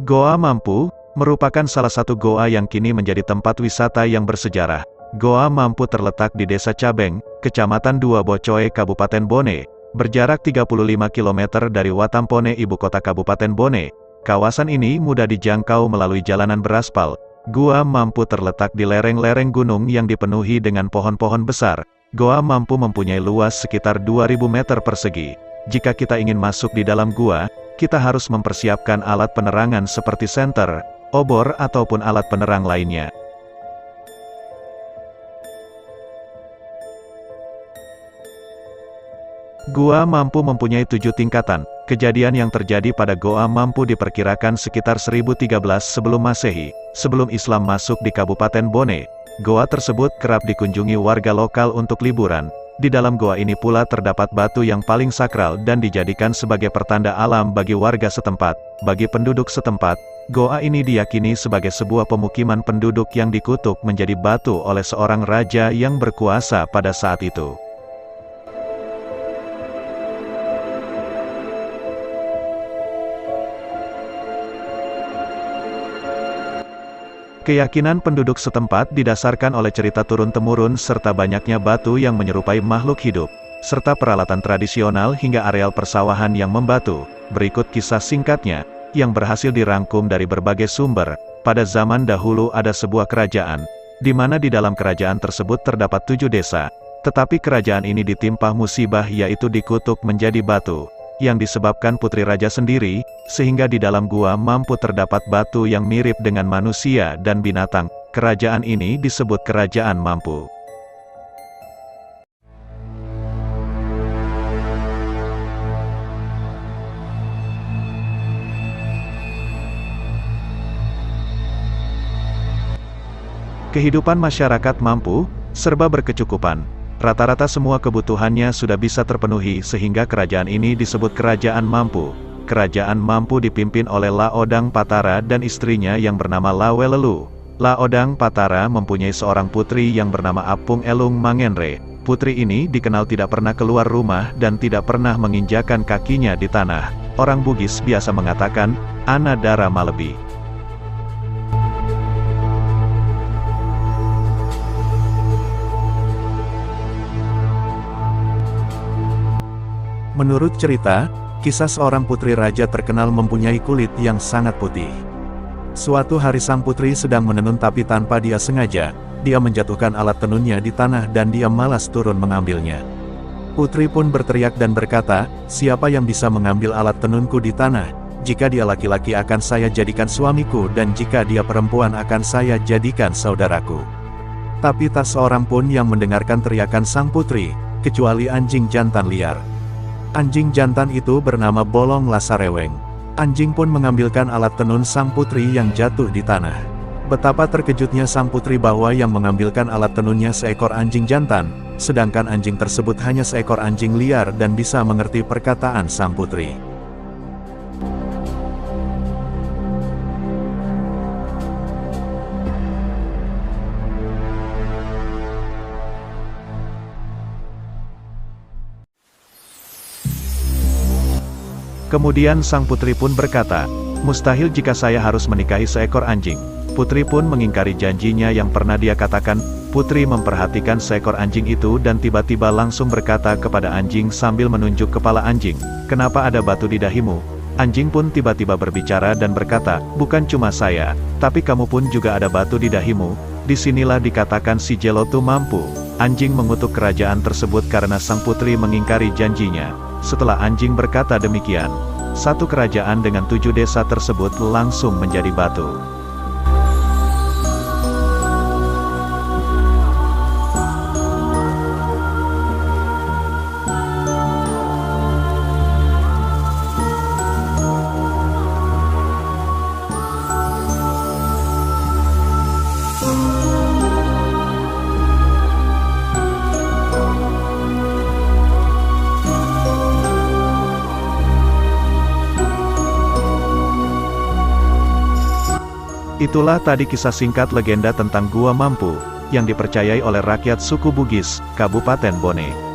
Goa Mampu merupakan salah satu goa yang kini menjadi tempat wisata yang bersejarah. Goa Mampu terletak di Desa Cabeng, Kecamatan Dua Bocoe, Kabupaten Bone, berjarak 35 km dari Watampone, ibu kota Kabupaten Bone. Kawasan ini mudah dijangkau melalui jalanan beraspal. Goa Mampu terletak di lereng-lereng gunung yang dipenuhi dengan pohon-pohon besar. Goa Mampu mempunyai luas sekitar 2000 meter persegi. Jika kita ingin masuk di dalam gua, kita harus mempersiapkan alat penerangan seperti senter, obor ataupun alat penerang lainnya. Gua Mampu mempunyai 7 tingkatan. Kejadian yang terjadi pada Goa Mampu diperkirakan sekitar 1013 sebelum Masehi, sebelum Islam masuk di Kabupaten Bone. Goa tersebut kerap dikunjungi warga lokal untuk liburan. Di dalam goa ini pula terdapat batu yang paling sakral dan dijadikan sebagai pertanda alam bagi warga setempat. Bagi penduduk setempat, goa ini diyakini sebagai sebuah pemukiman penduduk yang dikutuk menjadi batu oleh seorang raja yang berkuasa pada saat itu. Keyakinan penduduk setempat didasarkan oleh cerita turun-temurun serta banyaknya batu yang menyerupai makhluk hidup, serta peralatan tradisional hingga areal persawahan yang membatu. Berikut kisah singkatnya, yang berhasil dirangkum dari berbagai sumber. Pada zaman dahulu ada sebuah kerajaan, di mana di dalam kerajaan tersebut terdapat 7 desa, tetapi kerajaan ini ditimpa musibah yaitu dikutuk menjadi batu, yang disebabkan putri raja sendiri, sehingga di dalam Gua Mampu terdapat batu yang mirip dengan manusia dan binatang. Kerajaan ini disebut Kerajaan Mampu. Kehidupan masyarakat Mampu serba berkecukupan. Rata-rata semua kebutuhannya sudah bisa terpenuhi sehingga kerajaan ini disebut Kerajaan Mampu. Kerajaan Mampu dipimpin oleh Laodang Patara dan istrinya yang bernama Lawelelu. Laodang Patara mempunyai seorang putri yang bernama Apung Elung Mangenre. Putri ini dikenal tidak pernah keluar rumah dan tidak pernah menginjakan kakinya di tanah. Orang Bugis biasa mengatakan, Ana Dara Malebi. Menurut cerita, kisah seorang putri raja terkenal mempunyai kulit yang sangat putih. Suatu hari sang putri sedang menenun tapi tanpa dia sengaja, dia menjatuhkan alat tenunnya di tanah dan dia malas turun mengambilnya. Putri pun berteriak dan berkata, "Siapa yang bisa mengambil alat tenunku di tanah? Jika dia laki-laki akan saya jadikan suamiku dan jika dia perempuan akan saya jadikan saudaraku." Tapi tak seorang pun yang mendengarkan teriakan sang putri, kecuali anjing jantan liar. Anjing jantan itu bernama Bolong Lasareweng. Anjing pun mengambilkan alat tenun sang putri yang jatuh di tanah. Betapa terkejutnya sang putri bahwa yang mengambilkan alat tenunnya seekor anjing jantan, sedangkan anjing tersebut hanya seekor anjing liar dan bisa mengerti perkataan sang putri. Kemudian sang putri pun berkata, "Mustahil jika saya harus menikahi seekor anjing." Putri pun mengingkari janjinya yang pernah dia katakan. Putri memperhatikan seekor anjing itu dan tiba-tiba langsung berkata kepada anjing sambil menunjuk kepala anjing, "Kenapa ada batu di dahimu?" Anjing pun tiba-tiba berbicara dan berkata, "Bukan cuma saya, tapi kamu pun juga ada batu di dahimu." Disinilah dikatakan si Jelotu Mampu. Anjing mengutuk kerajaan tersebut karena sang putri mengingkari janjinya. Setelah anjing berkata demikian, satu kerajaan dengan 7 desa tersebut langsung menjadi batu. Itulah tadi kisah singkat legenda tentang Gua Mampu, yang dipercayai oleh rakyat suku Bugis, Kabupaten Bone.